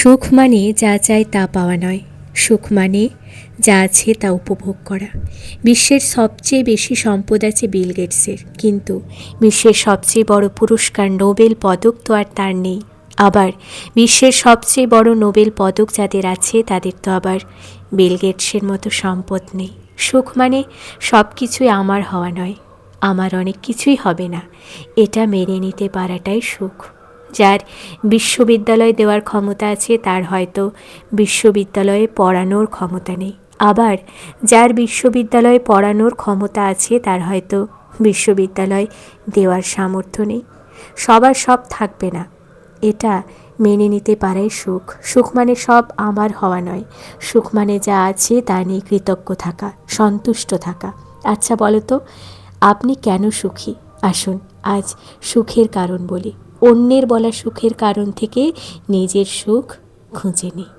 সুখ মানে যা চাই তা পাওয়া নয়, সুখ মানে যা আছে তা উপভোগ করা। বিশ্বের সবচেয়ে বেশি সম্পদ আছে বিল গেটসের, কিন্তু বিশ্বের সবচেয়ে বড় পুরস্কার নোবেল পদক তো আর তার নেই। আবার বিশ্বের সবচেয়ে বড় নোবেল পদক যাদের আছে তাদের তো আবার বিল গেটসের মতো সম্পদ নেই। সুখ মানে সব কিছুই আমার হওয়া নয়, আমার অনেক কিছুই হবে না, এটা মেনে নিতে পারাটাই সুখ। যার বিশ্ববিদ্যালয় দেওয়ার ক্ষমতা আছে তার হয়তো বিশ্ববিদ্যালয়ে পড়ানোর ক্ষমতা নেই, আবার যার বিশ্ববিদ্যালয়ে পড়ানোর ক্ষমতা আছে তার হয়তো বিশ্ববিদ্যালয় দেওয়ার সামর্থ্য নেই। সবার সব থাকবে না, এটা মেনে নিতে পারাই সুখ। সুখ মানে সব আমার হওয়া নয়, সুখ মানে যা আছে তা নিয়ে কৃতজ্ঞ থাকা, সন্তুষ্ট থাকা। আচ্ছা বলো তো, আপনি কেন সুখী? আসুন আজ সুখের কারণ বলি, অন্যের বলা সুখের কারণ থেকে নিজের সুখ খুঁজে নিই।